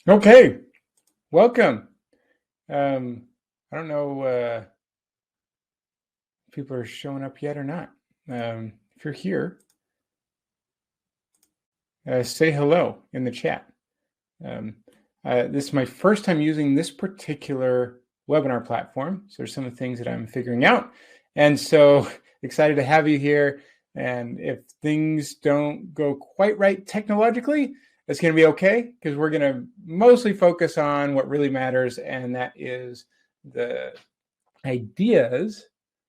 Okay, welcome. I don't know if people are showing up yet or not. If you're here, say hello in the chat. Um, this is my first time using this particular webinar platform. So there's some of the things that I'm figuring out. And so excited to have you here. And if things don't go quite right technologically, it's going to be okay because we're going to mostly focus on what really matters, and that is the ideas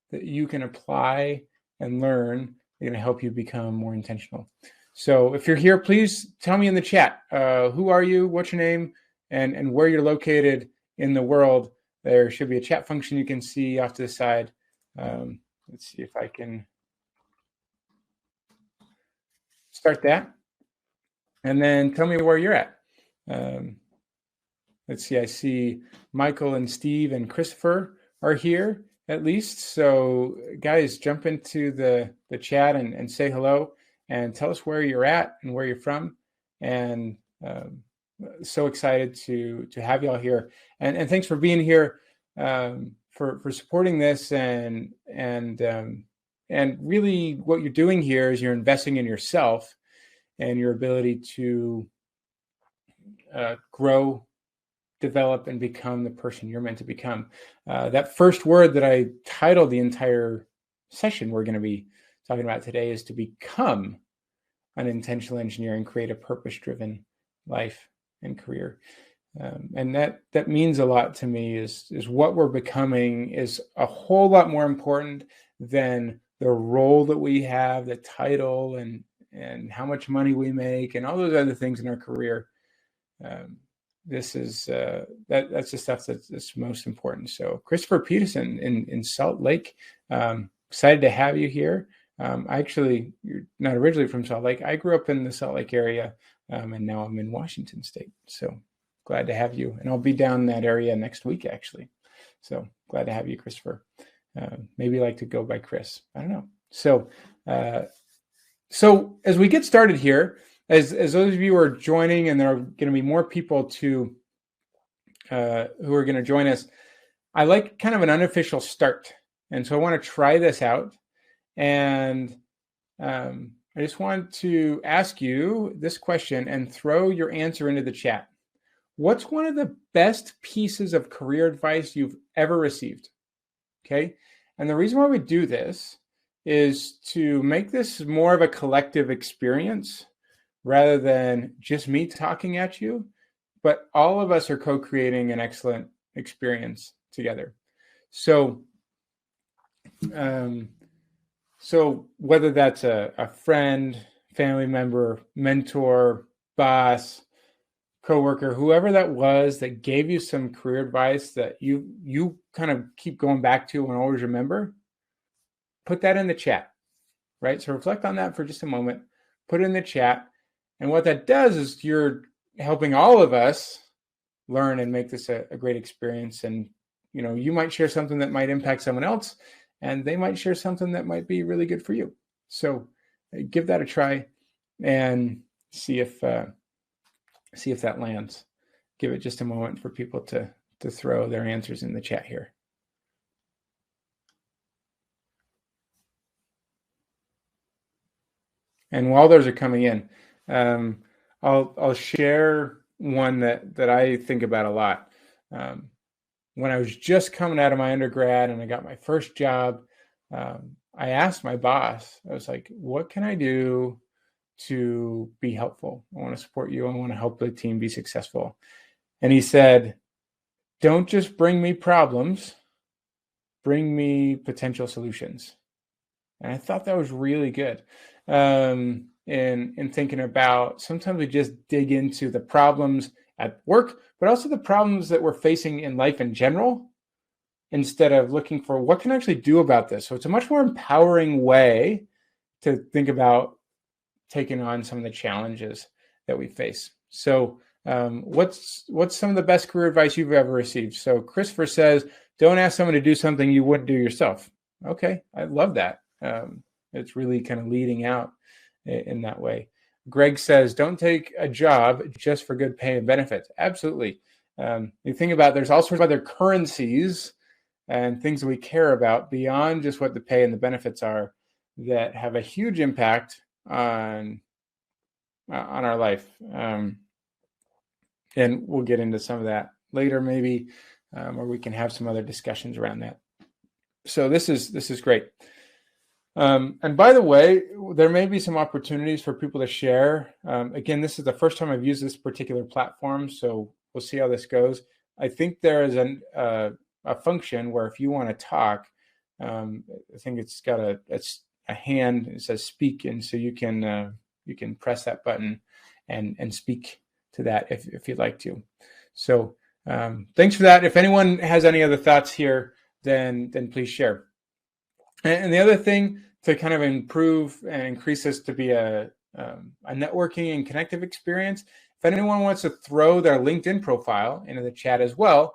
that you can apply and learn. They're going to help you become more intentional. So if you're here, please tell me in the chat, who are you, what's your name, and where you're located in the world. There should be a chat function you can see off to the side. Let's see if I can start that. And then tell me where you're at. Let's see, I see Michael and Steve and Christopher are here at least. So guys, jump into the chat and say hello and tell us where you're at and where you're from. And so excited to have y'all here. And thanks for being here, for supporting this, and really what you're doing here is you're investing in yourself and your ability to grow, develop, and become the person you're meant to become. That first word that I titled the entire session we're going to be talking about today is to become an intentional engineer and create a purpose-driven life and career. And that means a lot to me. Is what we're becoming is a whole lot more important than the role that we have, the title, and how much money we make, and all those other things in our career. This is that's the stuff that's most important. So Christopher Peterson in Salt Lake, excited to have you here. Actually, you're not originally from Salt Lake. I grew up in the Salt Lake area, and now I'm in Washington State. So glad to have you. And I'll be down in that area next week, actually. So glad to have you, Christopher. Maybe like to go by Chris. I don't know. So so as we get started here, as those of you who are joining, and there are going to be more people who are going to join us, I like kind of an unofficial start. And so I want to try this out. And I just want to ask you this question and throw your answer into the chat. What's one of the best pieces of career advice you've ever received? Okay. And the reason why we do this is to make this more of a collective experience rather than just me talking at you, but all of us are co-creating an excellent experience together. So, so whether that's a friend, family member, mentor, boss, coworker, whoever that was that gave you some career advice that you kind of keep going back to and always remember, put that in the chat, right? So reflect on that for just a moment, put it in the chat. And what that does is you're helping all of us learn and make this a great experience. And, you know, you might share something that might impact someone else, and they might share something that might be really good for you. So give that a try and see if that lands. Give it just a moment for people to throw their answers in the chat here. And while those are coming in, I'll share one that I think about a lot. When I was just coming out of my undergrad and I got my first job, I asked my boss, I was like, what can I do to be helpful? I want to support you. I want to help the team be successful. And he said, don't just bring me problems, bring me potential solutions. And I thought that was really good. In thinking about, sometimes we just dig into the problems at work, but also the problems that we're facing in life in general, instead of looking for what can I actually do about this. So it's a much more empowering way to think about taking on some of the challenges that we face. So what's some of the best career advice you've ever received? So Christopher says, don't ask someone to do something you wouldn't do yourself. Okay, I love that. It's really kind of leading out in that way. Greg says, don't take a job just for good pay and benefits. Absolutely. You think about, there's all sorts of other currencies and things that we care about beyond just what the pay and the benefits are that have a huge impact on our life. And we'll get into some of that later, maybe, or we can have some other discussions around that. So this is great. And by the way, there may be some opportunities for people to share. Again, this is the first time I've used this particular platform, so we'll see how this goes. I think there is a function where if you want to talk, I think it's got a hand. It says speak, and so you can press that button and speak to that if you'd like to. So thanks for that. If anyone has any other thoughts here, then please share. And the other thing to kind of improve and increase this to be a networking and connective experience, if anyone wants to throw their LinkedIn profile into the chat as well,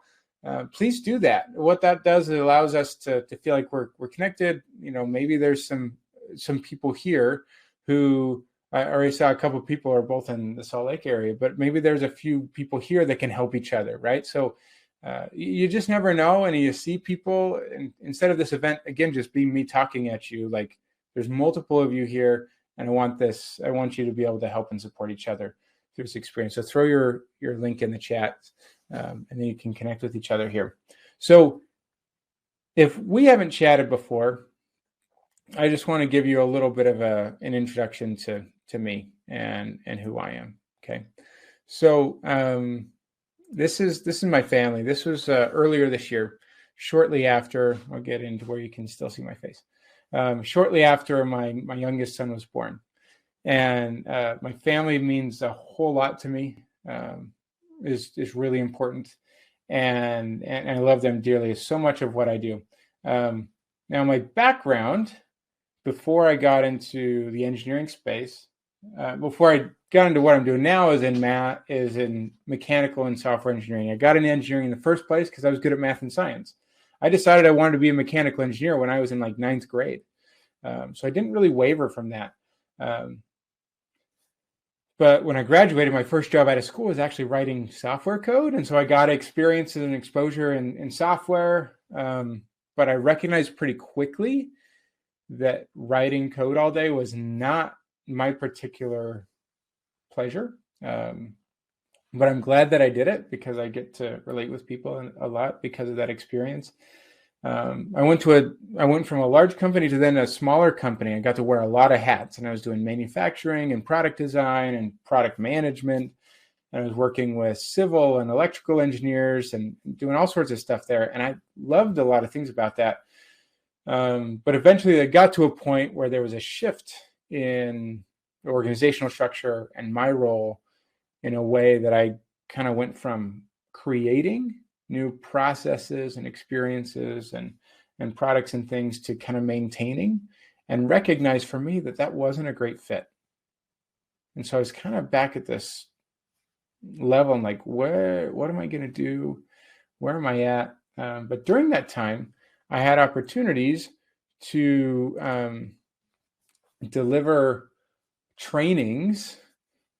please do that. What that does, it allows us to feel like we're connected. Maybe there's some people here who, I already saw a couple of people are both in the Salt Lake area, but maybe there's a few people here that can help each other, right? So you just never know, and you see people, and instead of this event, again, just being me talking at you, like there's multiple of you here, and I want you to be able to help and support each other through this experience. So throw your link in the chat, and then you can connect with each other here. So if we haven't chatted before, I just want to give you a little bit of an introduction to me and who I am. Okay. So this is my family. This was earlier this year, shortly after, I'll get into where you can still see my face, shortly after my youngest son was born. And my family means a whole lot to me, is really important. And I love them dearly. So much of what I do. Now, my background, before I got into the engineering space, before I got into what I'm doing now, is in mechanical and software engineering. I got into engineering in the first place because I was good at math and science. I decided I wanted to be a mechanical engineer when I was in like 9th grade. So I didn't really waver from that. But when I graduated, my first job out of school was actually writing software code. And so I got experience and exposure in software. But I recognized pretty quickly that writing code all day was not my particular pleasure. But I'm glad that I did it because I get to relate with people a lot because of that experience. I went from a large company to then a smaller company. I got to wear a lot of hats, and I was doing manufacturing and product design and product management. And I was working with civil and electrical engineers and doing all sorts of stuff there. And I loved a lot of things about that. But eventually I got to a point where there was a shift in the organizational structure and my role in a way that I kind of went from creating new processes and experiences and products and things to kind of maintaining, and recognize for me that wasn't a great fit. And so I was kind of back at this level and like, what am I going to do? Where am I at? But during that time, I had opportunities to deliver trainings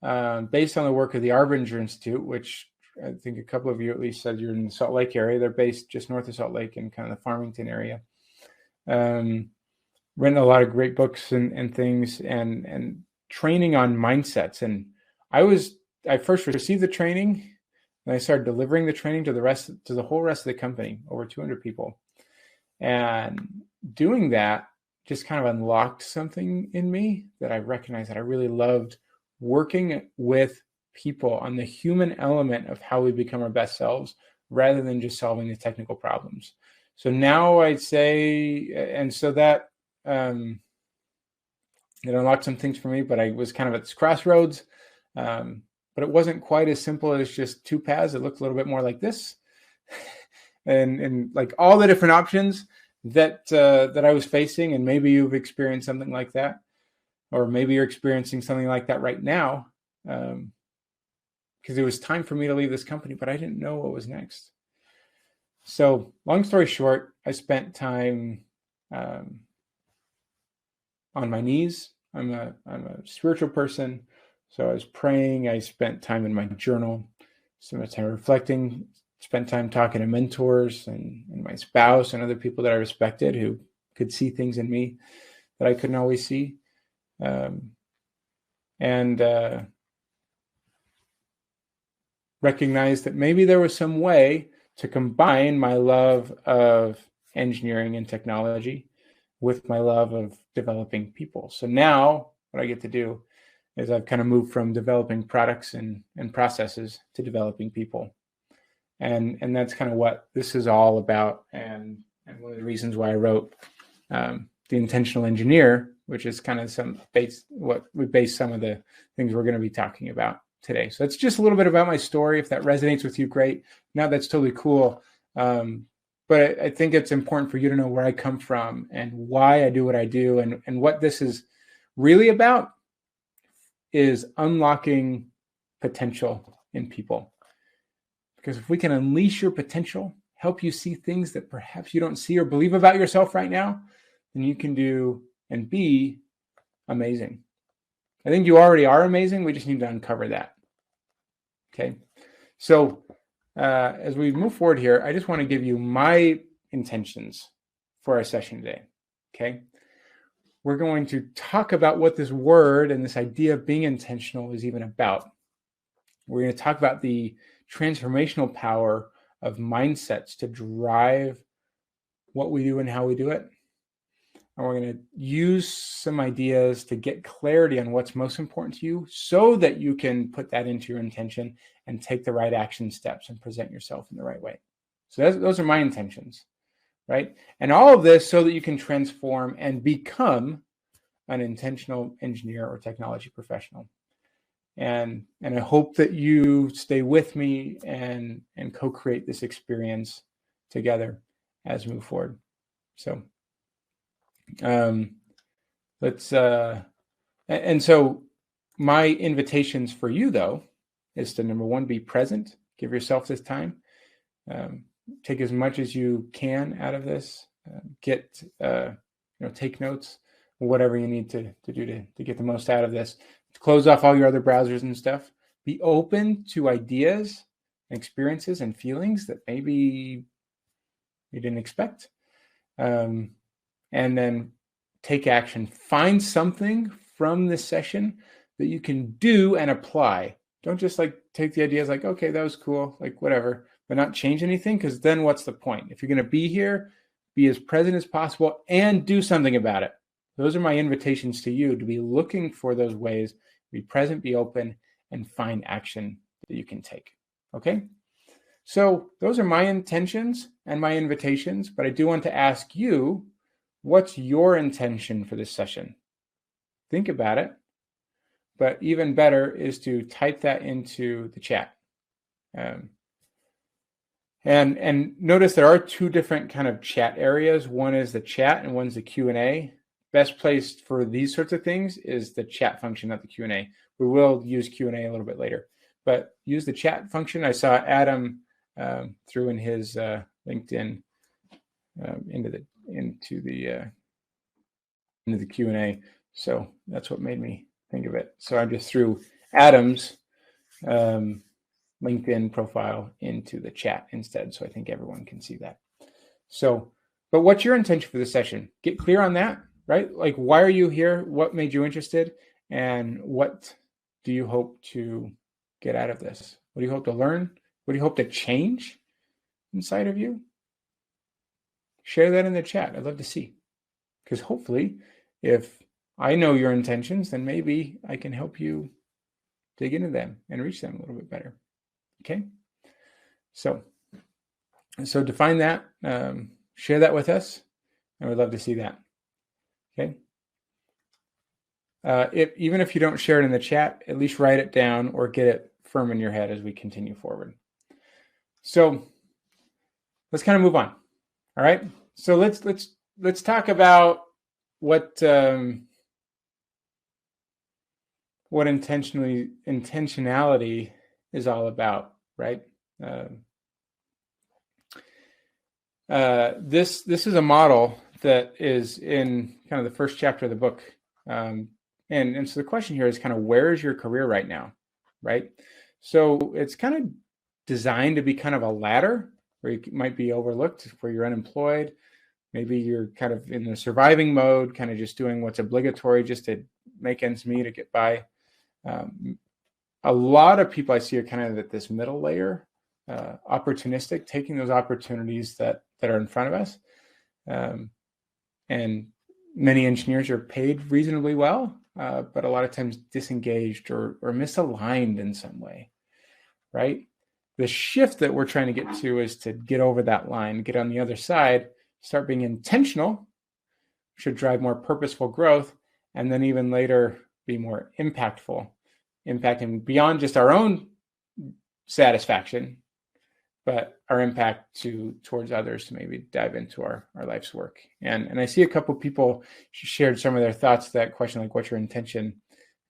based on the work of the Arbinger Institute, which I think a couple of you at least said you're in the Salt Lake area. They're based just north of Salt Lake in kind of the Farmington area. Written a lot of great books and things and training on mindsets. And I first received the training, and I started delivering the training to the whole rest of the company, over 200 people. And doing that just kind of unlocked something in me that I recognized that I really loved, working with people on the human element of how we become our best selves rather than just solving the technical problems. So now I'd say, and so that it unlocked some things for me, but I was kind of at this crossroads. But it wasn't quite as simple as just two paths. It looked a little bit more like this. and like all the different options that I was facing, and maybe you've experienced something like that, or maybe you're experiencing something like that right now, because it was time for me to leave this company, but I didn't know what was next. So long story short, I spent time on my knees. I'm a spiritual person. So I was praying. I spent time in my journal, spent time reflecting, spent time talking to mentors and my spouse and other people that I respected who could see things in me that I couldn't always see. And recognized that maybe there was some way to combine my love of engineering and technology with my love of developing people. So now what I get to do is I've kind of moved from developing products and processes to developing people. And that's kind of what this is all about. And one of the reasons why I wrote The Intentional Engineer, which is kind of what we base some of the things we're going to be talking about today. So it's just a little bit about my story. If that resonates with you, great. Now that's totally cool. But I think it's important for you to know where I come from and why I do what I do. And what this is really about is unlocking potential in people. Because if we can unleash your potential, help you see things that perhaps you don't see or believe about yourself right now, then you can do and be amazing. I think you already are amazing. We just need to uncover that. Okay. So as we move forward here, I just want to give you my intentions for our session today. Okay. We're going to talk about what this word and this idea of being intentional is even about. We're going to talk about the transformational power of mindsets to drive what we do and how we do it. And we're going to use some ideas to get clarity on what's most important to you so that you can put that into your intention and take the right action steps and present yourself in the right way. So those are my intentions, right? And all of this so that you can transform and become an intentional engineer or technology professional. And I hope that you stay with me and co-create this experience together as we move forward. So so my invitations for you though is to, number one, be present, give yourself this time, take as much as you can out of this, take notes, whatever you need to do to get the most out of this. Close off all your other browsers and stuff. Be open to ideas and experiences and feelings that maybe you didn't expect. And then take action. Find something from this session that you can do and apply. Don't just take the ideas okay, that was cool, whatever, but not change anything, because then what's the point? If you're going to be here, be as present as possible and do something about it. Those are my invitations to you, to be looking for those ways, be present, be open, and find action that you can take. Okay? So those are my intentions and my invitations, but I do want to ask you, what's your intention for this session? Think about it, but even better is to type that into the chat. And notice there are two different kind of chat areas. One is the chat and one's the Q&A. Best place for these sorts of things is the chat function, not the Q&A. We will use Q&A a little bit later, but use the chat function. I saw Adam threw in his LinkedIn into the Q&A. So that's what made me think of it. So I just threw Adam's LinkedIn profile into the chat instead. So I think everyone can see that. So, but what's your intention for the session? Get clear on that, right? Why are you here? What made you interested? And what do you hope to get out of this? What do you hope to learn? What do you hope to change inside of you? Share that in the chat. I'd love to see. Because hopefully, if I know your intentions, then maybe I can help you dig into them and reach them a little bit better. Okay? So define that. Share that with us. I would love to see that. Okay? Even if you don't share it in the chat, at least write it down or get it firm in your head as we continue forward. So let's kind of move on. All right. So let's talk about what intentionality is all about, right? This is a model that is in kind of the first chapter of the book And so the question here is kind of, where is your career right now, right? So it's kind of designed to be kind of a ladder where you might be overlooked, where you're unemployed. Maybe you're kind of in the surviving mode, kind of just doing what's obligatory just to make ends meet, to get by. A lot of people I see are kind of at this middle layer, opportunistic, taking those opportunities that are in front of us. And many engineers are paid reasonably well, but a lot of times disengaged or misaligned in some way, right? The shift that we're trying to get to is to get over that line, get on the other side, start being intentional, should drive more purposeful growth, and then even later be more impactful, impacting beyond just our own satisfaction, but our impact towards others, to maybe dive into our life's work. And I see a couple of people shared some of their thoughts to that question, like, what's your intention?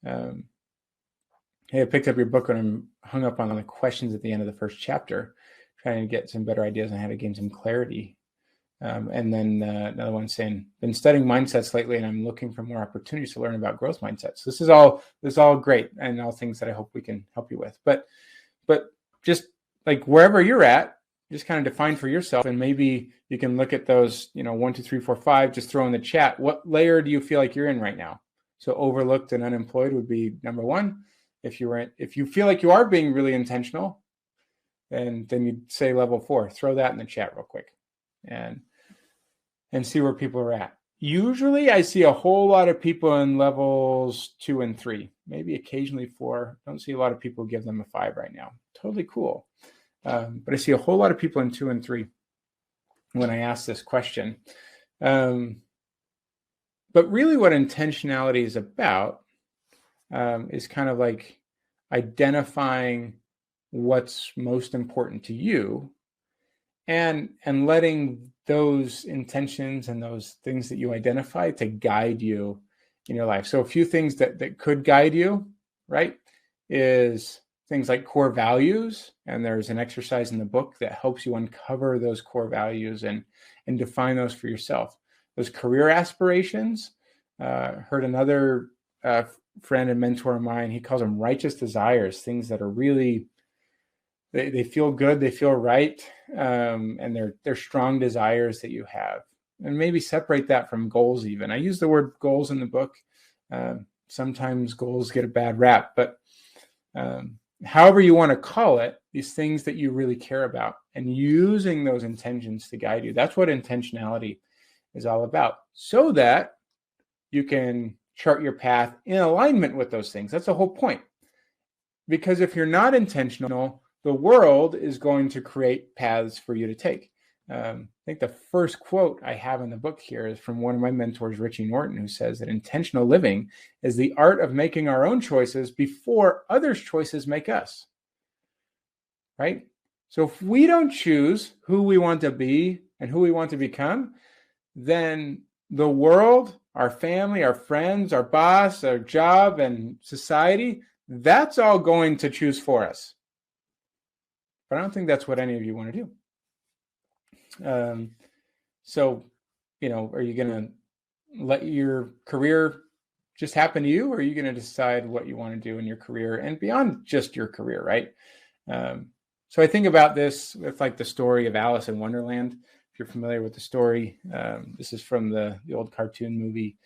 Hey, I picked up your book and I'm hung up on the questions at the end of the first chapter, trying to get some better ideas on how to gain some clarity. And then another one saying, been studying mindsets lately, and I'm looking for more opportunities to learn about growth mindsets. This is all great, and all things that I hope we can help you with. But just like wherever you're at, just kind of define for yourself, and maybe you can look at those, 1, 2, 3, 4, 5. Just throw in the chat. What layer do you feel like you're in right now? So overlooked and unemployed would be number 1. If you feel like you are being really intentional, and then you'd say level 4. Throw that in the chat real quick, and see where people are at. Usually I see a whole lot of people in levels 2 and 3, maybe occasionally 4. Don't see a lot of people give them a 5 right now. Totally cool. But I see a whole lot of people in 2 and 3 when I ask this question. But really what intentionality is about is kind of like identifying what's most important to you, and letting those intentions and those things that you identify to guide you in your life. So a few things that could guide you, right, is things like core values. And there's an exercise in the book that helps you uncover those core values and define those for yourself. Those career aspirations, heard another friend and mentor of mine, he calls them righteous desires, things that are really, they feel good, they feel right, and they're strong desires that you have. And maybe separate that from goals even. I use the word goals in the book. Sometimes goals get a bad rap, but however you want to call it, these things that you really care about, and using those intentions to guide you. That's what intentionality is all about, so that you can chart your path in alignment with those things. That's the whole point. Because if you're not intentional, the world is going to create paths for you to take. I think the first quote I have in the book here is from one of my mentors, Richie Norton, who says that intentional living is the art of making our own choices before others' choices make us. Right? So if we don't choose who we want to be and who we want to become, then the world, our family, our friends, our boss, our job, and society, that's all going to choose for us. But I don't think that's what any of you want to do. So, are you going to let your career just happen to you, or are you going to decide what you want to do in your career and beyond just your career, right? So I think about this with like the story of Alice in Wonderland. If you're familiar with the story, this is from the old cartoon movie.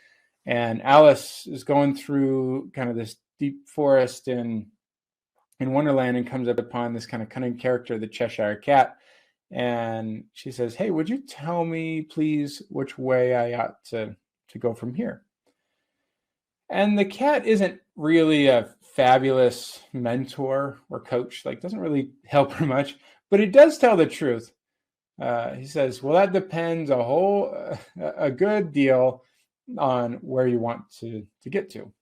And Alice is going through kind of this deep forest in Wonderland, and comes up upon this kind of cunning character, the Cheshire Cat. And she says, "Hey, would you tell me, please, which way I ought to go from here?" And the cat isn't really a fabulous mentor or coach, like doesn't really help her much, but it does tell the truth. He says, "Well, that depends a good deal on where you want to get to."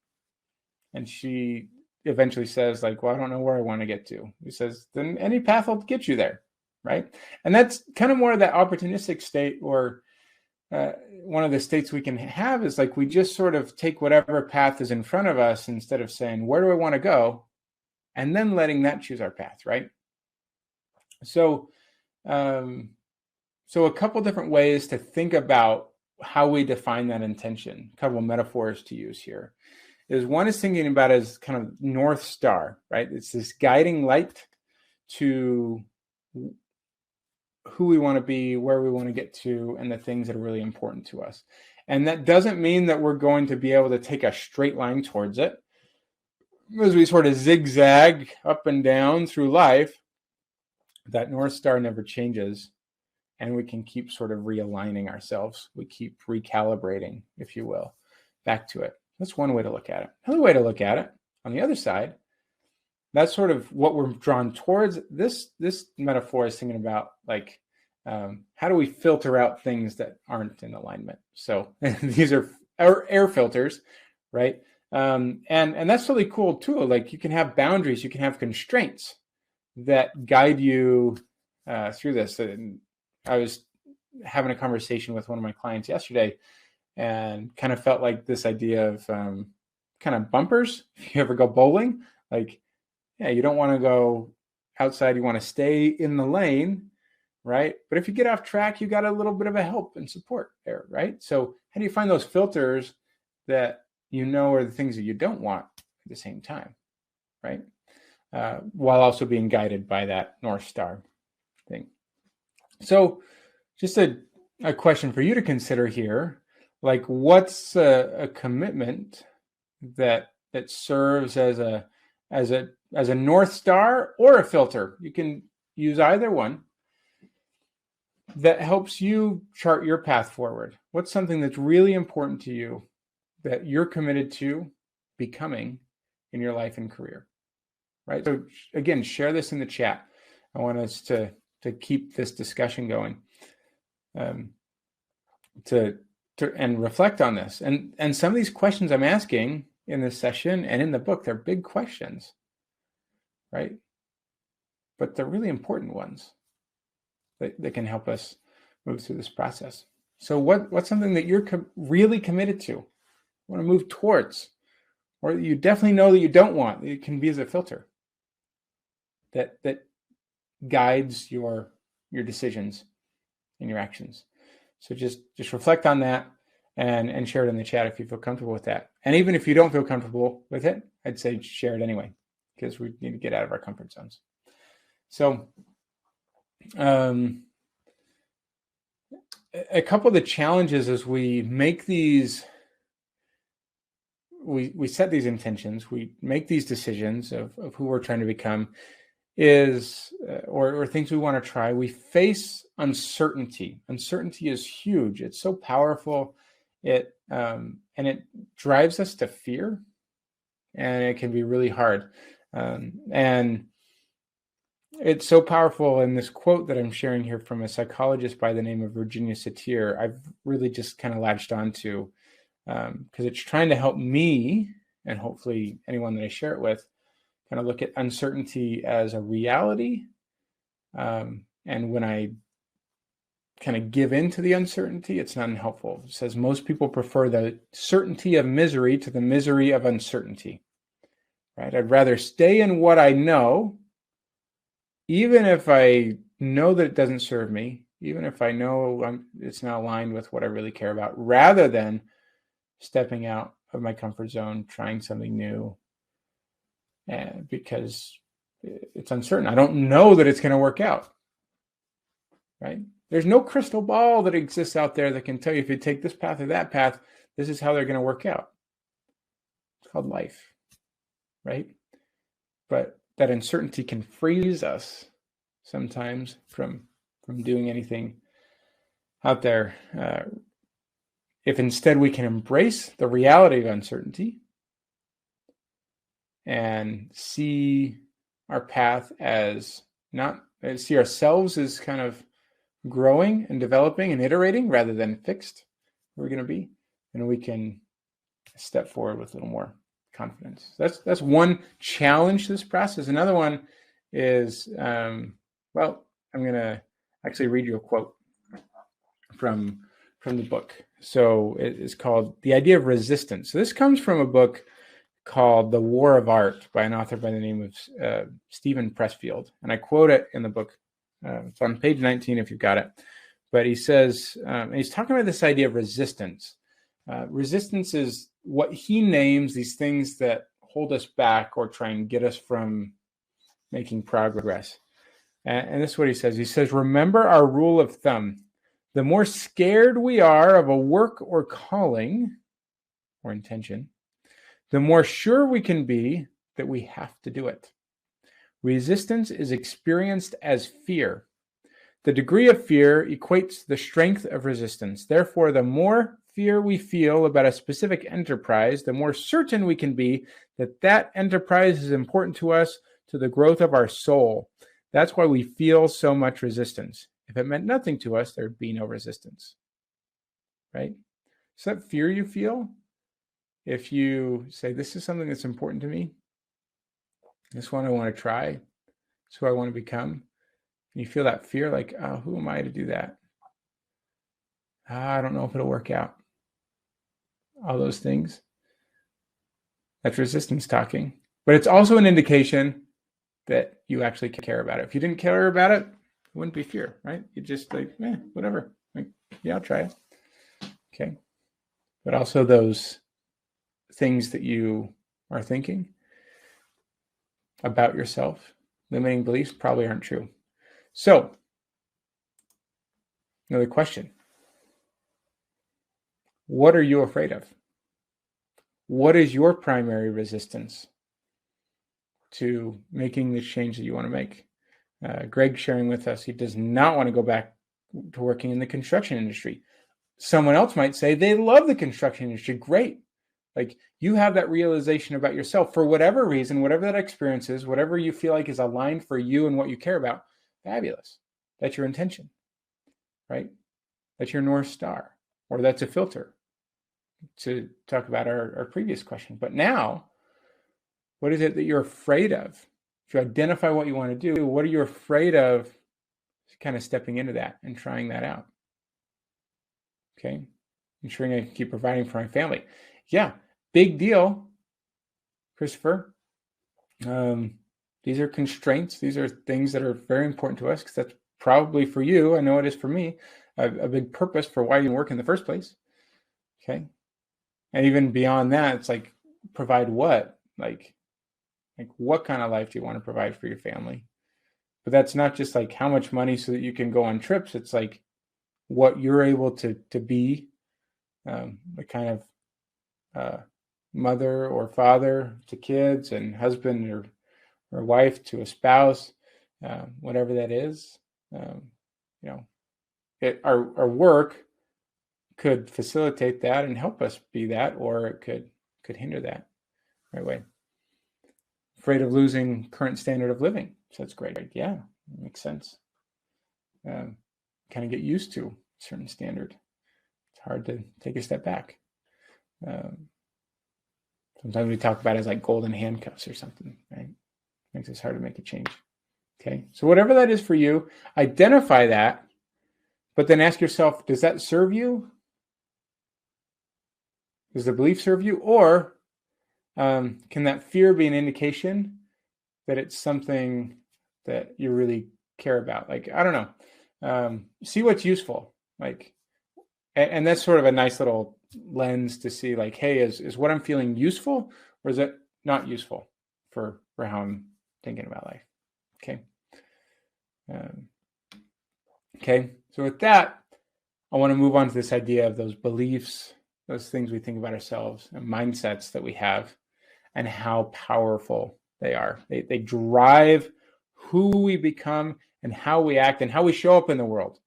And she eventually says, like, "Well, I don't know where I want to get to." He says, "Then any path will get you there." Right. And that's kind of more of that opportunistic state, or one of the states we can have is like we just sort of take whatever path is in front of us instead of saying, where do I want to go? And then letting that choose our path. Right. So, so a couple different ways to think about how we define that intention, a couple of metaphors to use here. is one is thinking about as kind of North Star, right? It's this guiding light to who we want to be, where we want to get to, and the things that are really important to us. And that doesn't mean that we're going to be able to take a straight line towards it. As we sort of zigzag up and down through life, that North Star never changes. And we can keep sort of realigning ourselves. We keep recalibrating, if you will, back to it. That's one way to look at it. Another way to look at it, on the other side, that's sort of what we're drawn towards. This metaphor is thinking about like, how do we filter out things that aren't in alignment? So these are air filters, right? And that's really cool too. Like you can have boundaries, you can have constraints that guide you through this. And I was having a conversation with one of my clients yesterday and kind of felt like this idea of kind of bumpers. If you ever go bowling, like, yeah, you don't want to go outside. You want to stay in the lane, right? But if you get off track, you got a little bit of a help and support there, right? So how do you find those filters that you know are the things that you don't want at the same time, right? While also being guided by that North Star thing. So just a question for you to consider here, like what's a commitment that serves as a North Star or a filter? You can use either one that helps you chart your path forward. What's something that's really important to you that you're committed to becoming in your life and career, right? So again, share this in the chat. I want us to keep this discussion going, to reflect on this. And some of these questions I'm asking in this session and in the book, they're big questions, right? But they're really important ones that can help us move through this process. So what's something that you're really committed to, want to move towards, or you definitely know that you don't want? It can be as a filter that guides your decisions and your actions. So just reflect on that and share it in the chat if you feel comfortable with that. And even if you don't feel comfortable with it, I'd say share it anyway, because we need to get out of our comfort zones. So a couple of the challenges as we make these, we set these intentions, we make these decisions of who we're trying to become, is or things we want to try, we face uncertainty. Uncertainty is huge. It's so powerful. And it drives us to fear, and it can be really hard. And it's so powerful. In this quote that I'm sharing here from a psychologist by the name of Virginia Satir, I've really just kind of latched onto, because it's trying to help me, and hopefully anyone that I share it with, kind of look at uncertainty as a reality. And when I kind of give into the uncertainty, it's not helpful. It says most people prefer the certainty of misery to the misery of uncertainty, right? I'd rather stay in what I know, even if I know that it doesn't serve me, even if I know it's not aligned with what I really care about, rather than stepping out of my comfort zone, trying something new, because it's uncertain. I don't know that it's going to work out, right? There's no crystal ball that exists out there that can tell you if you take this path or that path, this is how they're going to work out. It's called life, right? But that uncertainty can freeze us sometimes from doing anything out there. If instead we can embrace the reality of uncertainty and see our path as see ourselves as kind of growing and developing and iterating rather than fixed where we're going to be, and we can step forward with a little more confidence. That's one challenge to this process. Another one is, I'm going to actually read you a quote from the book. So it is called The Idea of Resistance. So this comes from a book called The War of Art by an author by the name of Stephen Pressfield. And I quote it in the book. It's on page 19 if you've got it. But he says, he's talking about this idea of resistance. Resistance is what he names these things that hold us back or try and get us from making progress. And this is what he says. He says, remember our rule of thumb. The more scared we are of a work or calling or intention, the more sure we can be that we have to do it. Resistance is experienced as fear. The degree of fear equates the strength of resistance. Therefore, the more fear we feel about a specific enterprise, the more certain we can be that that enterprise is important to us, to the growth of our soul. That's why we feel so much resistance. If it meant nothing to us, there'd be no resistance, right? So that fear you feel, if you say, this is something that's important to me, this one I want to try, this is who I want to become, and you feel that fear, like, oh, who am I to do that? I don't know if it'll work out. All those things. That's resistance talking. But it's also an indication that you actually care about it. If you didn't care about it, it wouldn't be fear, right? You just like, whatever. Like, yeah, I'll try it. Okay. But also those things that you are thinking about yourself, limiting beliefs, probably aren't true. So, another question. What are you afraid of? What is your primary resistance to making the change that you want to make? Greg sharing with us, he does not want to go back to working in the construction industry. Someone else might say they love the construction industry. Great. Like, you have that realization about yourself for whatever reason, whatever that experience is, whatever you feel like is aligned for you and what you care about. Fabulous. That's your intention, right? That's your North Star, or that's a filter to talk about our previous question. But now, what is it that you're afraid of? If you identify what you want to do, what are you afraid of kind of stepping into that and trying that out? Okay. Ensuring I can keep providing for my family. Yeah. Big deal, Christopher. These are constraints. These are things that are very important to us, because that's probably for you, I know it is for me, a big purpose for why you work in the first place. Okay. And even beyond that, it's like, provide what? Like what kind of life do you want to provide for your family? But that's not just like how much money so that you can go on trips. It's like what you're able to be, the kind of mother or father to kids, and husband or wife to a spouse, whatever that is. Our work could facilitate that and help us be that, or it could hinder that, right way. Afraid of losing current standard of living. So that's great. Yeah, makes sense. Kind of get used to a certain standard. It's hard to take a step back. Sometimes we talk about it as like golden handcuffs or something, right? Makes it hard to make a change. Okay, so whatever that is for you, identify that, but then ask yourself, does that serve you? Does the belief serve you? Or can that fear be an indication that it's something that you really care about? Like, I don't know. See what's useful. Like, and that's sort of a nice little lens to see, like, hey, is what I'm feeling useful, or is it not useful for how I'm thinking about life? Okay. Okay. So with that, I want to move on to this idea of those beliefs, those things we think about ourselves, and mindsets that we have, and how powerful they are. They drive who we become and how we act and how we show up in the world.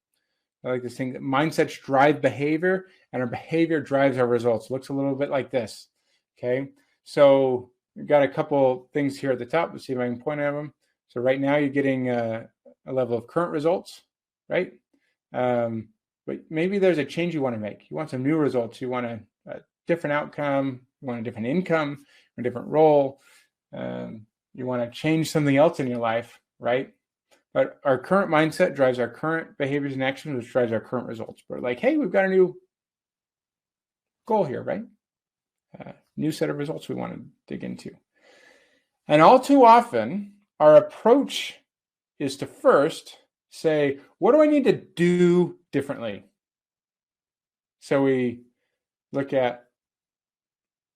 I like this thing that mindsets drive behavior, and our behavior drives our results. It looks a little bit like this. Okay. So we've got a couple things here at the top. Let's see if I can point at them. So right now you're getting a level of current results, right? But maybe there's a change you want to make. You want some new results. You want a different outcome. You want a different income, a different role. You want to change something else in your life, right? But our current mindset drives our current behaviors and actions, which drives our current results. But like, hey, we've got a new goal here, right? New set of results we want to dig into. And all too often, our approach is to first say, what do I need to do differently? So we look at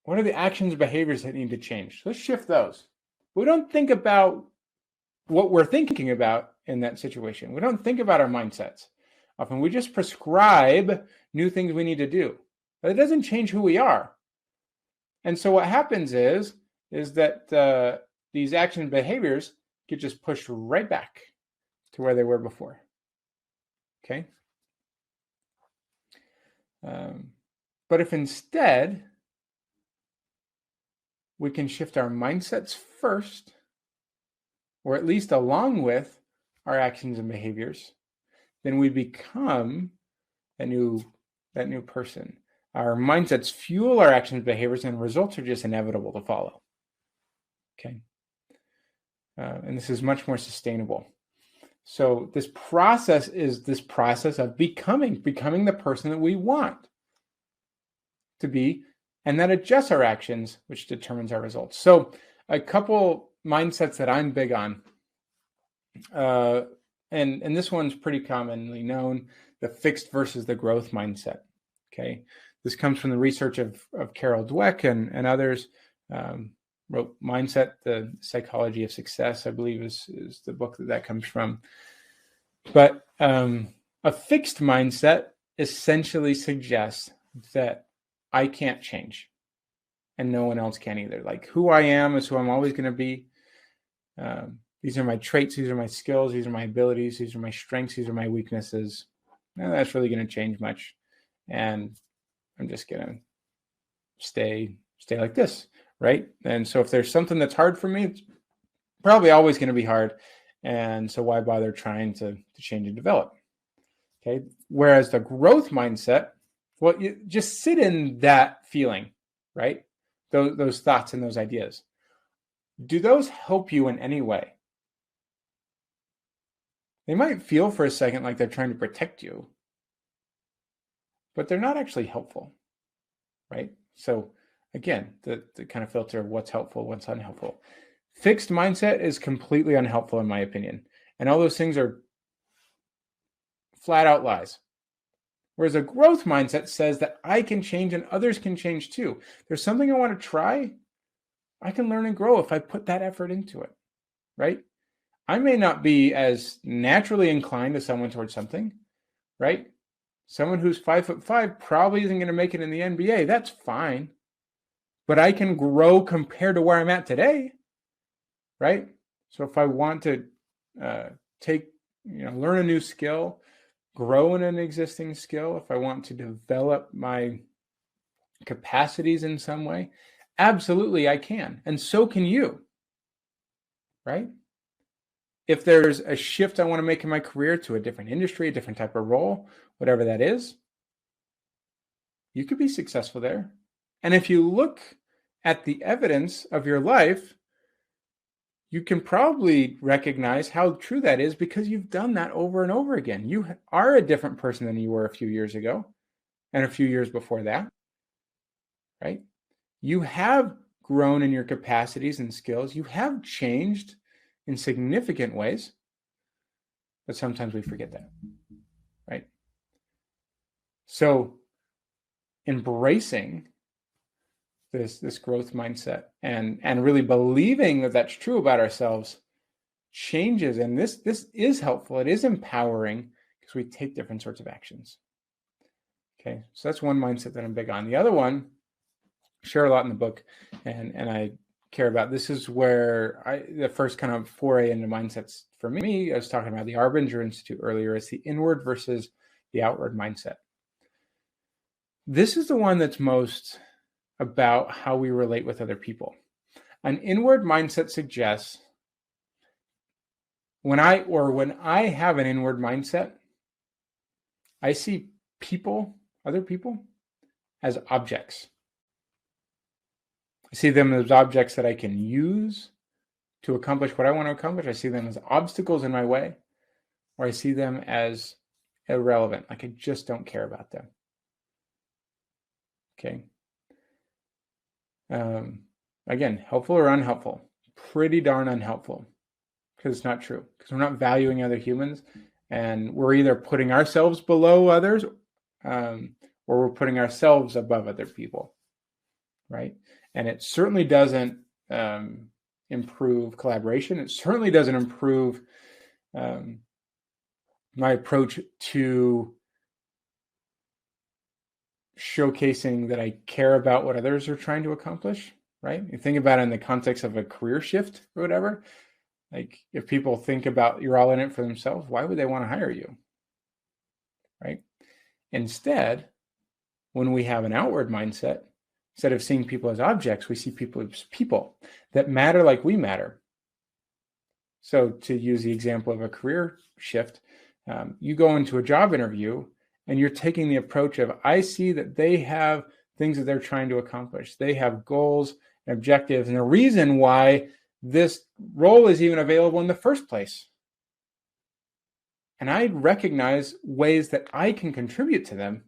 what are the actions and behaviors that need to change. Let's shift those. We don't think about what we're thinking about in that situation. We don't think about our mindsets. Often we just prescribe new things we need to do. But it doesn't change who we are. And so what happens is that these action and behaviors get just pushed right back to where they were before. Okay? But if instead we can shift our mindsets first, or at least along with our actions and behaviors, then we become that new person. Our mindsets fuel our actions and behaviors, and results are just inevitable to follow. Okay. And this is much more sustainable. So this process is this process of becoming the person that we want to be, and that adjusts our actions, which determines our results. So a couple mindsets that I'm big on, and this one's pretty commonly known, the fixed versus the growth mindset. Okay. This comes from the research of Carol Dweck and others. Wrote Mindset, the Psychology of Success, I believe is the book that comes from. But a fixed mindset essentially suggests that I can't change and no one else can either. Like, who I am is who I'm always going to be. These are my traits. These are my skills. These are my abilities. These are my strengths. These are my weaknesses. None of that's really going to change much. And I'm just going to stay like this, right? And so if there's something that's hard for me, it's probably always going to be hard. And so why bother trying to change and develop? Okay. Whereas the growth mindset, well, you just sit in that feeling, right? Those thoughts and those ideas. Do those help you in any way? They might feel for a second like they're trying to protect you, but they're not actually helpful, right? So again, the kind of filter of what's helpful, what's unhelpful. Fixed mindset is completely unhelpful in my opinion. And all those things are flat out lies. Whereas a growth mindset says that I can change and others can change too. There's something I want to try. I can learn and grow if I put that effort into it, right? I may not be as naturally inclined as someone towards something, right? Someone who's 5'5" probably isn't going to make it in the NBA. That's fine. But I can grow compared to where I'm at today, right? So if I want to learn a new skill, grow in an existing skill, if I want to develop my capacities in some way, absolutely I can. And so can you, right? If there's a shift I want to make in my career to a different industry, a different type of role, whatever that is, you could be successful there. And if you look at the evidence of your life, you can probably recognize how true that is because you've done that over and over again. You are a different person than you were a few years ago and a few years before that, right? You have grown in your capacities and skills. You have changed in significant ways, but sometimes we forget that, right? So embracing this growth mindset and really believing that that's true about ourselves changes, and this is helpful. It is empowering because we take different sorts of actions. Okay, so that's one mindset that I'm big on. The other one, I share a lot in the book, and I care about. This is where the first kind of foray into mindsets for me. I was talking about the Arbinger Institute earlier. It's the inward versus the outward mindset. This is the one that's most about how we relate with other people. An inward mindset suggests when I have an inward mindset, I see other people, as objects. I see them as objects that I can use to accomplish what I want to accomplish. I see them as obstacles in my way, or I see them as irrelevant, like I just don't care about them. Okay. Again, helpful or unhelpful? Pretty darn unhelpful, because it's not true, because we're not valuing other humans, and we're either putting ourselves below others, or we're putting ourselves above other people, right? And it certainly doesn't improve collaboration. It certainly doesn't improve my approach to showcasing that I care about what others are trying to accomplish, right? You think about it in the context of a career shift or whatever. Like if people think about you're all in it for themselves, why would they want to hire you, right? Instead, when we have an outward mindset, instead of seeing people as objects, we see people as people that matter like we matter. So to use the example of a career shift, you go into a job interview and you're taking the approach of, I see that they have things that they're trying to accomplish. They have goals and objectives and a reason why this role is even available in the first place. And I recognize ways that I can contribute to them.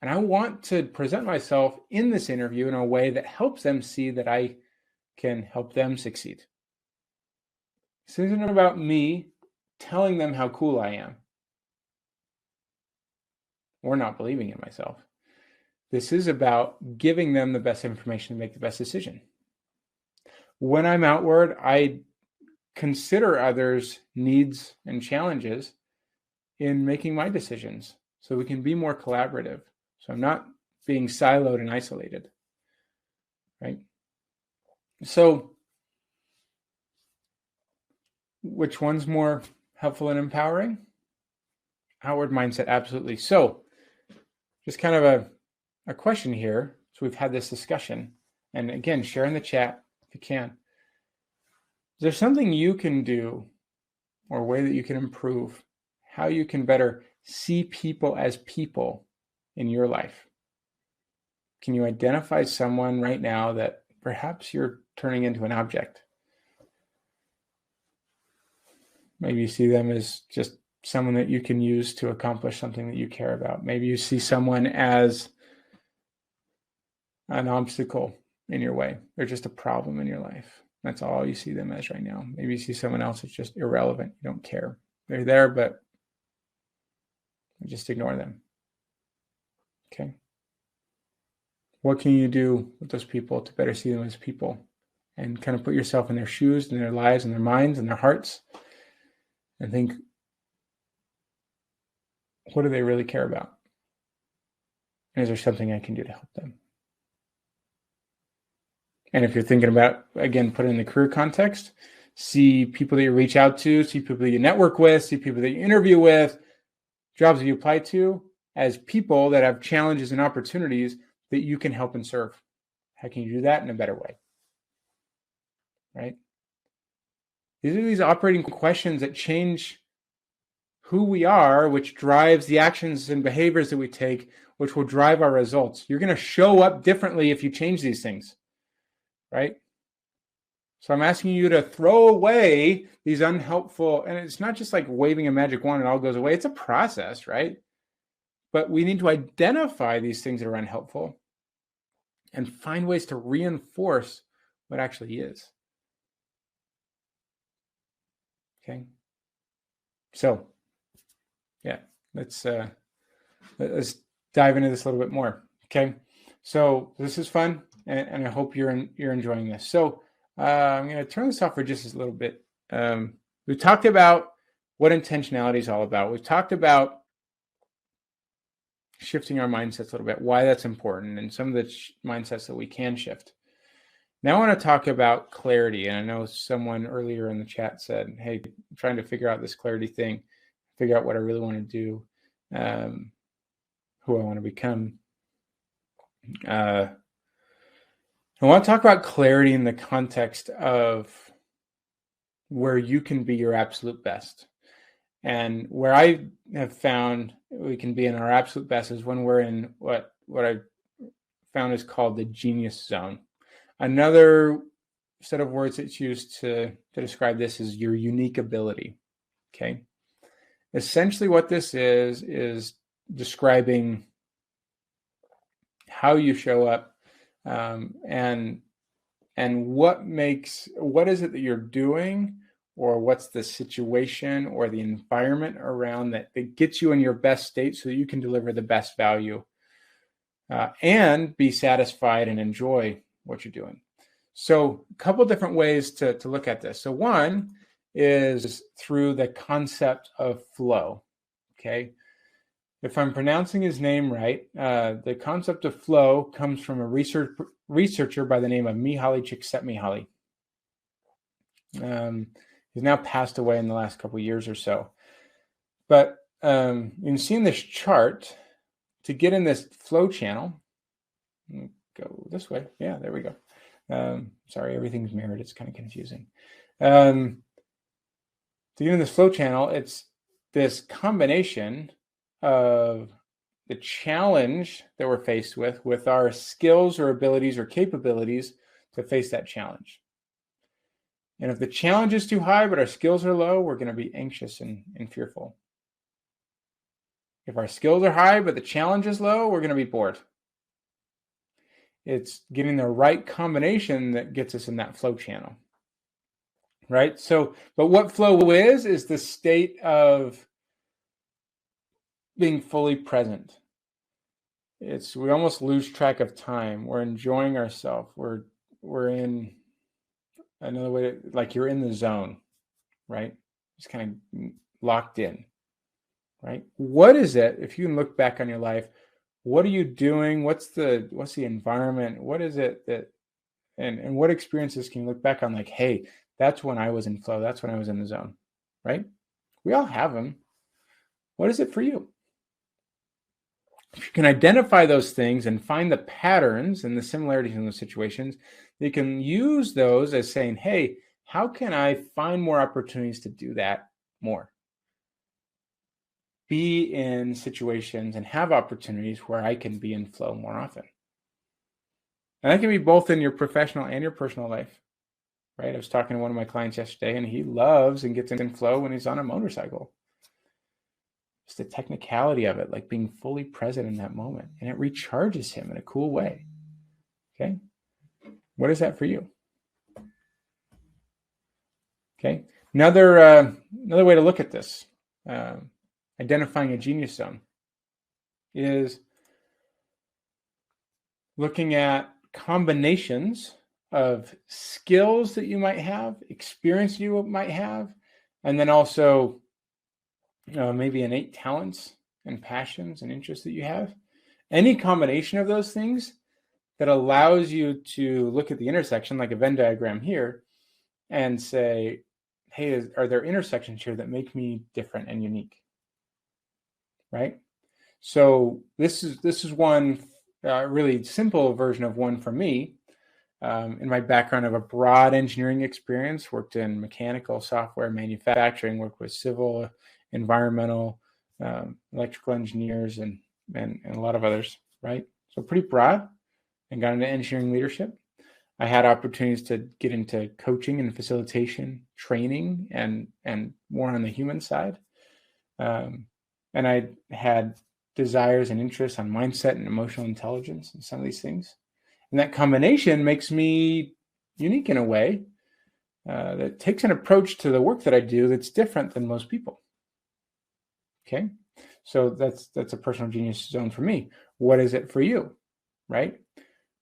And I want to present myself in this interview in a way that helps them see that I can help them succeed. This isn't about me telling them how cool I am or not believing in myself. This is about giving them the best information to make the best decision. When I'm outward, I consider others' needs and challenges in making my decisions so we can be more collaborative. So I'm not being siloed and isolated, right? So which one's more helpful and empowering? Outward mindset, absolutely. So just kind of a question here. So we've had this discussion. And again, share in the chat if you can. Is there something you can do or a way that you can improve how you can better see people as people in your life? Can you identify someone right now that perhaps you're turning into an object? Maybe you see them as just someone that you can use to accomplish something that you care about. Maybe you see someone as an obstacle in your way. They're just a problem in your life. That's all you see them as right now. Maybe you see someone else that's just irrelevant. You don't care. They're there, but just ignore them. Okay. What can you do with those people to better see them as people and kind of put yourself in their shoes, in their lives, in their minds, in their hearts, and think, what do they really care about? And is there something I can do to help them? And if you're thinking about, again, put it in the career context, see people that you reach out to, see people that you network with, see people that you interview with, jobs that you apply to as people that have challenges and opportunities that you can help and serve. How can you do that in a better way? Right? These are these operating questions that change who we are, which drives the actions and behaviors that we take, which will drive our results. You're going to show up differently if you change these things, right? So I'm asking you to throw away these unhelpful, and it's not just like waving a magic wand and it all goes away. It's a process, right? But we need to identify these things that are unhelpful and find ways to reinforce what actually is. Okay. So, yeah, let's dive into this a little bit more. Okay. So this is fun, and I hope you're enjoying this. So I'm going to turn this off for just a little bit. We talked about what intentionality is all about. We've talked about shifting our mindsets a little bit, why that's important, and some of the mindsets that we can shift. Now I want to talk about clarity. And I know someone earlier in the chat said, hey, I'm trying to figure out this clarity thing, figure out what I really want to do, who I want to become. I want to talk about clarity in the context of where you can be your absolute best. And where I have found we can be in our absolute best is when we're in what I found is called the genius zone. Another set of words that's used to describe this is your unique ability. Okay. Essentially what this is describing how you show up, and what is it that you're doing or what's the situation or the environment around that gets you in your best state so that you can deliver the best value and be satisfied and enjoy what you're doing. So a couple different ways to look at this. So one is through the concept of flow. Okay. If I'm pronouncing his name right, the concept of flow comes from a researcher by the name of Mihaly Csikszentmihalyi. He's now passed away in the last couple of years or so. But you can see in this chart, to get in this flow channel, go this way. Yeah, there we go. Sorry, everything's mirrored. It's kind of confusing. To get in this flow channel, it's this combination of the challenge that we're faced with our skills or abilities or capabilities to face that challenge. And if the challenge is too high, but our skills are low, we're going to be anxious and fearful. If our skills are high, but the challenge is low, we're going to be bored. It's getting the right combination that gets us in that flow channel. Right? So, but what flow is the state of being fully present. We almost lose track of time. We're enjoying ourselves. We're in another way, like you're in the zone, right? Just kind of locked in, right? What is it, if you can look back on your life, what are you doing? What's the environment? What is it that, and what experiences can you look back on like, hey, that's when I was in flow. That's when I was in the zone, right? We all have them. What is it for you? If you can identify those things and find the patterns and the similarities in those situations, you can use those as saying, hey, how can I find more opportunities to do that more? Be in situations and have opportunities where I can be in flow more often. And that can be both in your professional and your personal life, right? I was talking to one of my clients yesterday, and he loves and gets in flow when he's on a motorcycle. It's the technicality of it, like being fully present in that moment, and it recharges him in a cool way. Okay. What is that for you? Okay. Another way to look at this, identifying a genius zone, is looking at combinations of skills that you might have, experience you might have, and then also maybe innate talents and passions and interests that you have. Any combination of those things that allows you to look at the intersection, like a Venn diagram here, and say, hey, are there intersections here that make me different and unique? Right? So this is one really simple version of one for me. In my background of a broad engineering experience, worked in mechanical, software, manufacturing, worked with civil, environmental, electrical engineers, and a lot of others, right? So pretty broad, and got into engineering leadership. I had opportunities to get into coaching and facilitation, training, and more on the human side. And I had desires and interests on mindset and emotional intelligence and some of these things. And that combination makes me unique in a way that takes an approach to the work that I do that's different than most people. Okay, so that's a personal genius zone for me. What is it for you, right?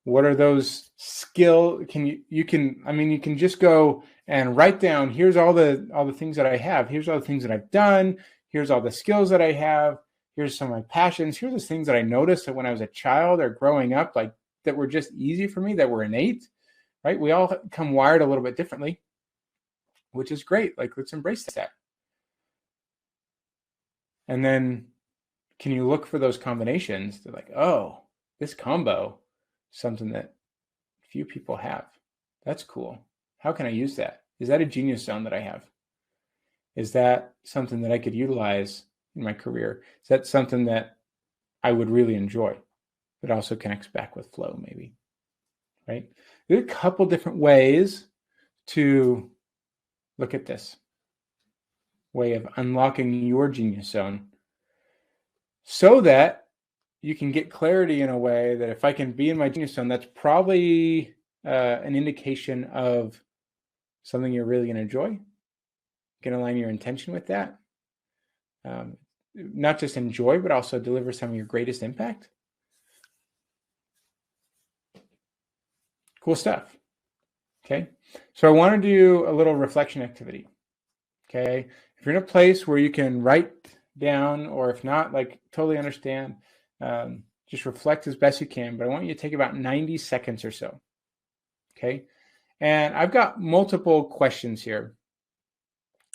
What are those skill? You can just go and write down, here's all the things that I have. Here's all the things that I've done. Here's all the skills that I have. Here's some of my passions. Here's the things that I noticed that when I was a child or growing up, like that were just easy for me, that were innate, right? We all come wired a little bit differently, which is great. Like, let's embrace that. And then can you look for those combinations? They're like, oh, this combo, something that few people have. That's cool. How can I use that? Is that a genius zone that I have? Is that something that I could utilize in my career? Is that something that I would really enjoy? That also connects back with flow, maybe, right? There are a couple different ways to look at this way of unlocking your genius zone so that you can get clarity in a way that if I can be in my genius zone, that's probably an indication of something you're really going to enjoy, can align your intention with that. Not just enjoy, but also deliver some of your greatest impact. Cool stuff. Okay. So I want to do a little reflection activity. Okay. If you're in a place where you can write down, or if not, like totally understand, just reflect as best you can. But I want you to take about 90 seconds or so. Okay. And I've got multiple questions here.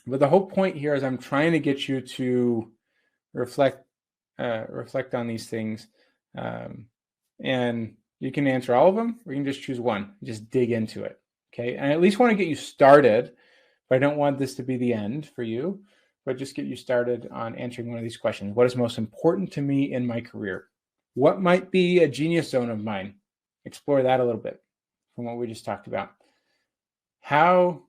But the whole point here is I'm trying to get you to reflect on these things. And you can answer all of them, or you can just choose one, just dig into it. Okay. And I at least want to get you started, but I don't want this to be the end for you, but just get you started on answering one of these questions. What is most important to me in my career? What might be a genius zone of mine? Explore that a little bit from what we just talked about. How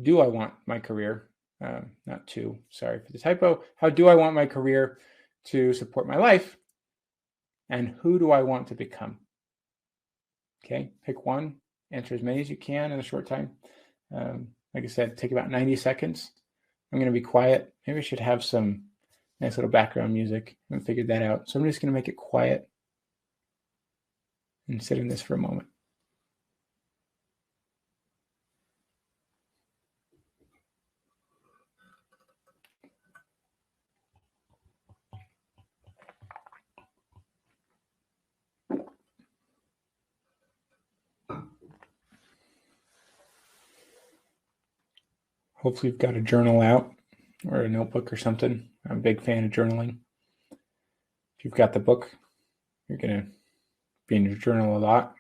do I want my career? Sorry for the typo. How do I want my career to support my life? And who do I want to become? Okay, pick one, answer as many as you can in a short time. Like I said, take about 90 seconds. I'm going to be quiet. Maybe I should have some nice little background music. I haven't figured that out. So I'm just going to make it quiet and sit in this for a moment. Hopefully you've got a journal out or a notebook or something. I'm a big fan of journaling. If you've got the book, you're going to be in your journal a lot.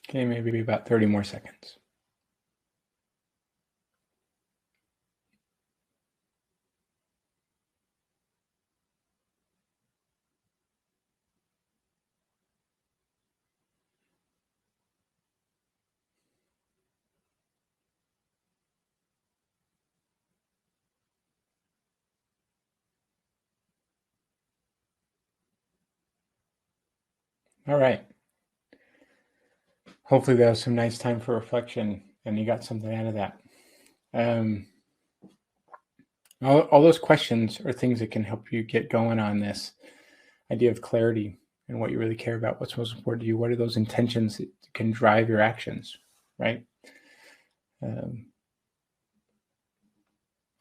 Okay, maybe about 30 more seconds. All right. Hopefully that was some nice time for reflection and you got something out of that. All those questions are things that can help you get going on this idea of clarity and what you really care about, what's most important to you, what are those intentions that can drive your actions, right?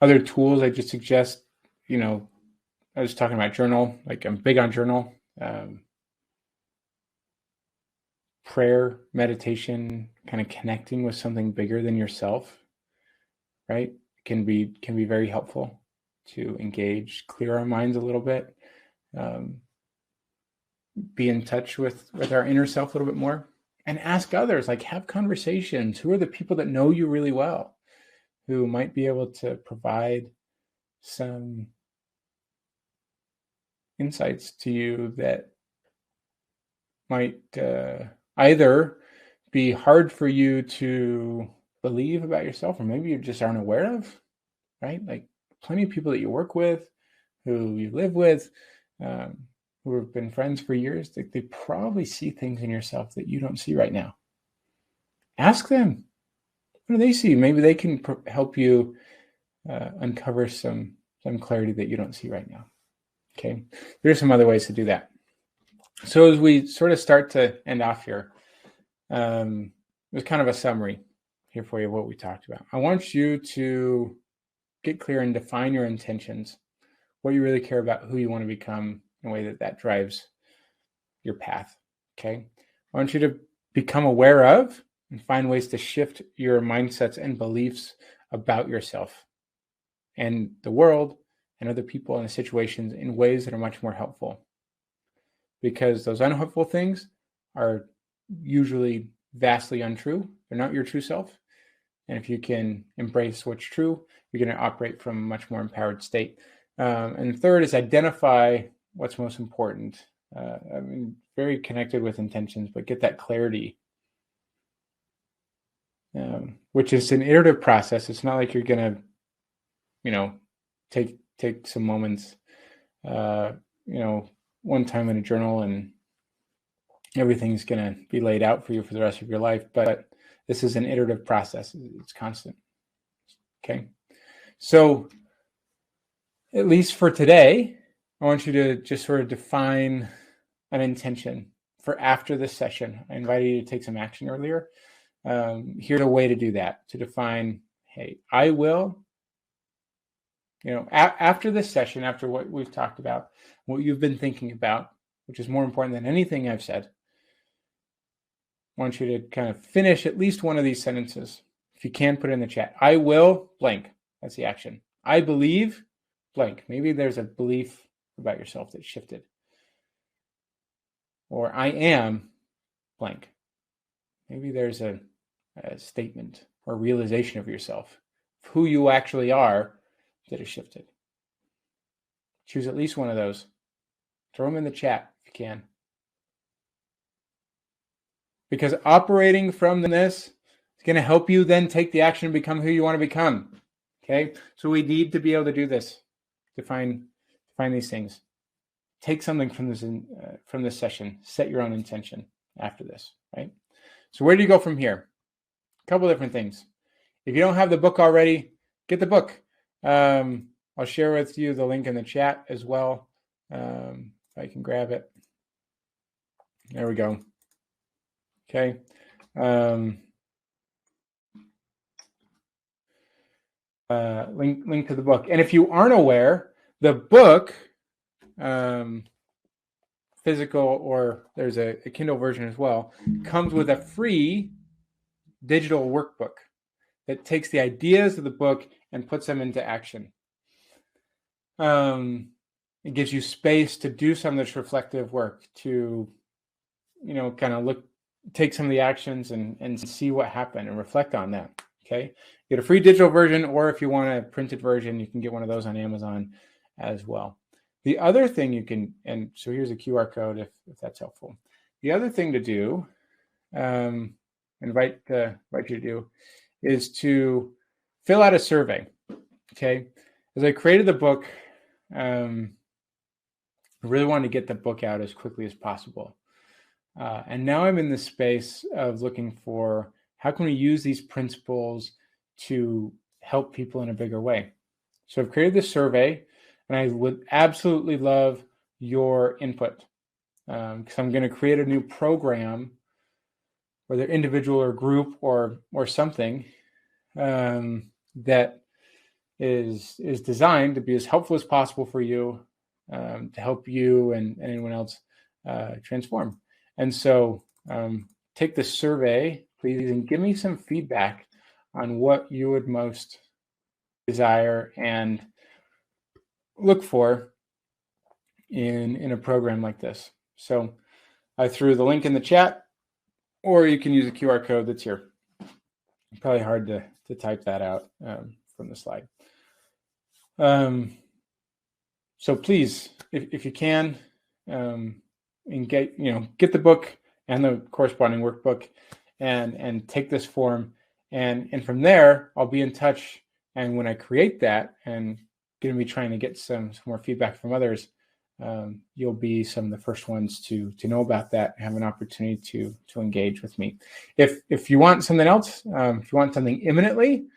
Other tools I just suggest, I was talking about journal, like I'm big on journal. Prayer, meditation, kind of connecting with something bigger than yourself, right? Can be very helpful to engage, clear our minds a little bit, be in touch with our inner self a little bit more, and ask others, like have conversations. Who are the people that know you really well, who might be able to provide some insights to you that might either be hard for you to believe about yourself, or maybe you just aren't aware of, right? Like plenty of people that you work with, who you live with, who have been friends for years, they probably see things in yourself that you don't see right now. Ask them, what do they see? Maybe they can help you uncover some clarity that you don't see right now. Okay, there's some other ways to do that. So as we sort of start to end off here, there's kind of a summary here for you of what we talked about. I want you to get clear and define your intentions, what you really care about, who you want to become, in a way that drives your path. Okay. I want you to become aware of and find ways to shift your mindsets and beliefs about yourself and the world and other people and situations in ways that are much more helpful. Because those unhelpful things are usually vastly untrue. They're not your true self. And if you can embrace what's true, you're going to operate from a much more empowered state. And third is identify what's most important. Very connected with intentions, but get that clarity which is an iterative process. It's not like you're going to, take some moments, one time in a journal and everything's going to be laid out for you for the rest of your life. But this is an iterative process. It's constant. Okay. So at least for today, I want you to just sort of define an intention for after this session. I invited you to take some action earlier. Here's a way to do that, to define, hey, I will, after this session, after what we've talked about, what you've been thinking about, which is more important than anything I've said, I want you to kind of finish at least one of these sentences. If you can, put it in the chat. I will blank. That's the action. I believe blank. Maybe there's a belief about yourself that shifted. Or I am blank. Maybe there's a statement or realization of yourself, of who you actually are, that has shifted. Choose at least one of those. Throw them in the chat if you can. Because operating from this is going to help you then take the action and become who you want to become. Okay? So we need to be able to do this, to find these things. Take something from this session. Set your own intention after this, right? So where do you go from here? A couple different things. If you don't have the book already, get the book. I'll share with you the link in the chat as well. If I can grab it. There we go. Okay. Link to the book. And if you aren't aware, the book, physical, or there's a Kindle version as well, comes with a free digital workbook that takes the ideas of the book and puts them into action. It gives you space to do some of this reflective work, to, kind of take some of the actions and see what happened and reflect on that. Okay. Get a free digital version, or if you want a printed version, you can get one of those on Amazon as well. The other thing you can, and so here's a QR code if that's helpful. The other thing to do, invite you to do, is to fill out a survey. Okay. As I created the book, I really wanted to get the book out as quickly as possible. And now I'm in the space of looking for how can we use these principles to help people in a bigger way. So I've created this survey, and I would absolutely love your input, because I'm going to create a new program, whether individual or group or something, that is designed to be as helpful as possible for you, to help you and anyone else transform. And so take this survey, please, and give me some feedback on what you would most desire and look for in a program like this. So I threw the link in the chat, or you can use a QR code that's here. Probably hard to type that out from the slide. So please, if you can, and get the book and the corresponding workbook, and take this form, and from there I'll be in touch. And when I create that, and going to be trying to get some more feedback from others, you'll be some of the first ones to know about that and have an opportunity to engage with me. If you want something else, if you want something imminently,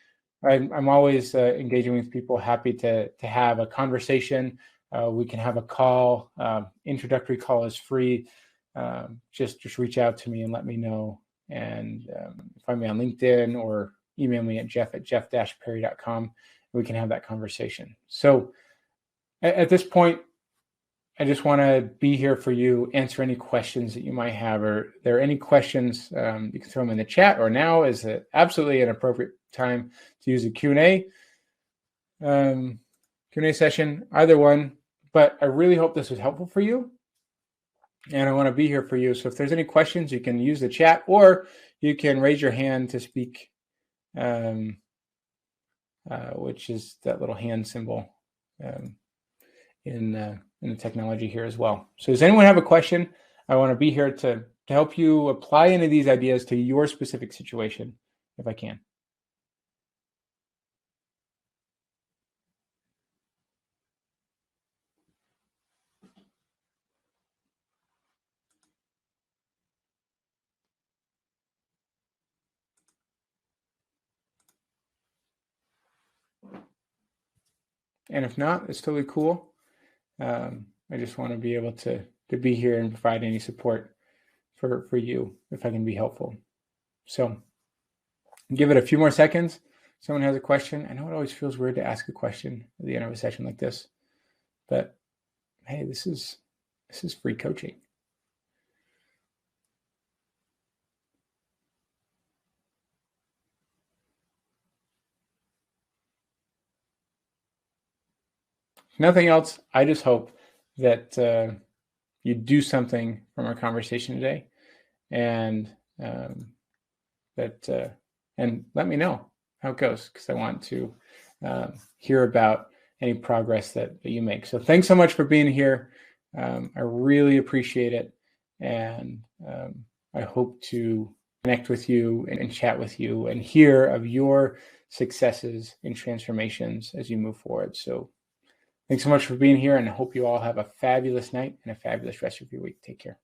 I'm always engaging with people. Happy to have a conversation. We can have a call. Introductory call is free. Just reach out to me and let me know. And find me on LinkedIn or email me at jeff@jeff-perry.com. We can have that conversation. So at this point, I just want to be here for you, answer any questions that you might have. Or if there are any questions, you can throw them in the chat, or now is absolutely an appropriate time to use a Q&A session, either one. But I really hope this was helpful for you, and I want to be here for you. So if there's any questions, you can use the chat, or you can raise your hand to speak, which is that little hand symbol in the technology here as well. So does anyone have a question? I want to be here to help you apply any of these ideas to your specific situation if I can. And if not, it's totally cool. I just want to be able to be here and provide any support for you if I can be helpful. So give it a few more seconds. Someone has a question. I know it always feels weird to ask a question at the end of a session like this, but hey, this is free coaching. Nothing else. I just hope that you do something from our conversation today, and and let me know how it goes, because I want to hear about any progress that you make. So thanks so much for being here. I really appreciate it, and I hope to connect with you and chat with you and hear of your successes and transformations as you move forward. So thanks so much for being here, and I hope you all have a fabulous night and a fabulous rest of your week. Take care.